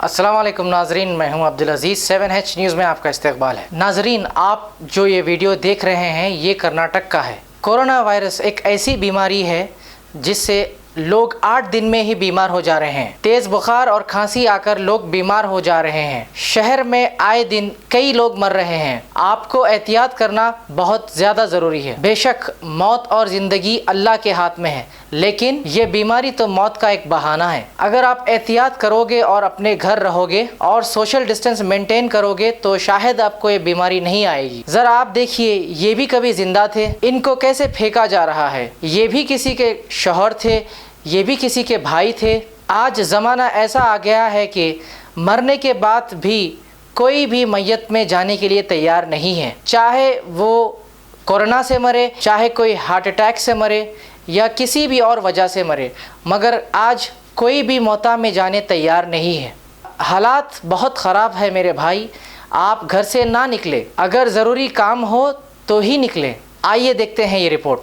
अस्सलाम वालेकुम नाजरीन, मैं हूं अब्दुल अजीज़। 7H न्यूज़ में आपका इस्तकबाल है। नाजरीन, आप जो ये वीडियो देख रहे हैं ये कर्नाटक का है। कोरोना वायरस एक ऐसी बीमारी है जिससे लोग 8 दिन में ही बीमार हो जा रहे हैं। तेज़ बुखार और खांसी आकर लोग बीमार हो जा रहे हैं। शहर में आए दिन कई लोग मर रहे हैं। आपको एहतियात करना बहुत ज़्यादा ज़रूरी है। बेशक मौत और ज़िंदगी अल्लाह के हाथ में है, लेकिन ये बीमारी तो मौत का एक बहाना है। अगर आप एहतियात करोगे और अपने घर रहोगे और सोशल डिस्टेंस मेंटेन करोगे तो शायद आपको ये बीमारी नहीं आएगी। ज़रा आप देखिए, ये भी कभी ज़िंदा थे, इनको कैसे फेंका जा रहा है। ये भी किसी के शौहर थे, ये भी किसी के भाई थे। आज ज़माना ऐसा आ गया है कि मरने के बाद भी कोई भी मैयत में जाने के लिए तैयार नहीं है। चाहे वो कोरोना से मरे, चाहे कोई हार्ट अटैक से मरे या किसी भी और वजह से मरे, मगर आज कोई भी मौता में जाने तैयार नहीं है। हालात बहुत ख़राब है मेरे भाई। आप घर से ना निकले, अगर ज़रूरी काम हो तो ही निकलें। आइए देखते हैं ये रिपोर्ट।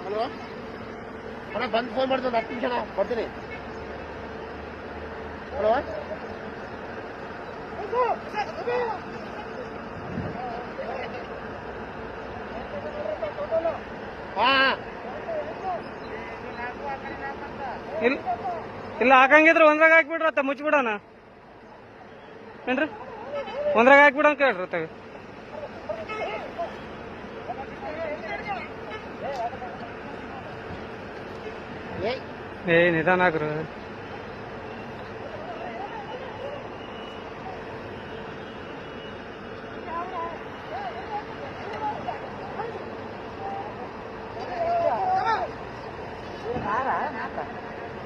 ಹಲೋ ಅಣ್ಣ, ಬಂದು ಫೋನ್ ಮಾಡ್ತೀನಿ, 10 ನಿಮಿಷ ಅಣ್ಣ, ಬರ್ತೀನಿ. ಹಲೋ ಇಲ್ಲ ಹಾಕಂಗಿದ್ರೆ ಒಂದ್ರಾಗ ಹಾಕ್ಬಿಡ್ರತ್ತ, ಮುಚ್ಚಿಬಿಡೋಣ ಏನ್ರಿ, ಒಂದ್ರಾಗ ಹಾಕ್ಬಿಡ ಅಂತ ಹೇಳ್ರಿ ತಗ. ಏ ನಿಧಾನ ಆಗ್ರು.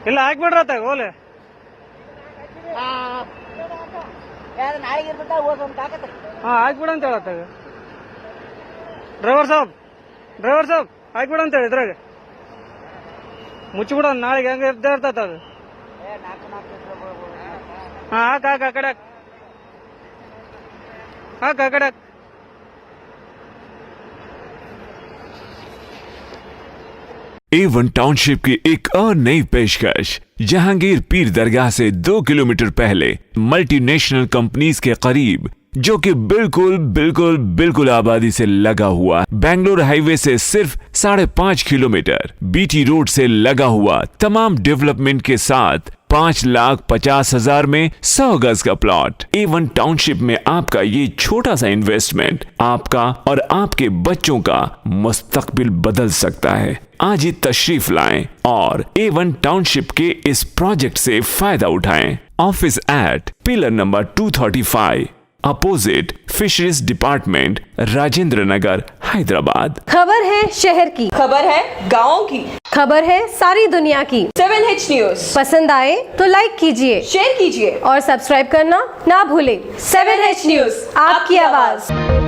ಇಲ್ಲ ಹಾಕ್ಬಿಡ್ರತ್ತ ಓಲೆ. ಹಾ ಹಾಕ್ಬಿಡ ಅಂತ ಹೇಳತ್ತಾಗ. ಡ್ರೈವರ್ ಸಾಬ್ ಹಾಕ್ಬಿಡ ಅಂತ ಹೇಳಿ ಇದ್ರಾಗ ಮುಚ್ಚಿಬಿಡ. ನಾಳೆಗೆ ಹೆಂಗ ಇರ್ತಾ ಇರ್ತದ ಅದು. ಹಾ ಹಾಕ ಆ ಕಡೆ ಹಾಕ ಆ ಕಡೆ. A1 टाउनशिप की एक और नई पेशकश। जहांगीर पीर दरगाह से 2 किलोमीटर पहले मल्टीनेशनल कंपनीज के करीब, जो कि बिल्कुल आबादी से लगा हुआ, बेंगलोर हाईवे से सिर्फ 5.5 किलोमीटर, बीटी रोड से लगा हुआ, तमाम डेवलपमेंट के साथ 5,50,000 में 100 गज का प्लॉट। A1 टाउनशिप में आपका ये छोटा सा इन्वेस्टमेंट आपका और आपके बच्चों का मुस्तकबिल बदल सकता है। आज ही तशरीफ लाएं और A1 टाउनशिप के इस प्रोजेक्ट से फायदा उठाएं। Office at pillar number 235, opposite fisheries department, Rajendra Nagar, Hyderabad. खबर है शहर की, खबर है गाँव की, खबर है सारी दुनिया की। 7H न्यूज़ पसंद आए तो लाइक कीजिए, शेयर कीजिए और सब्सक्राइब करना ना भूलें। 7H न्यूज़, आपकी आवाज़।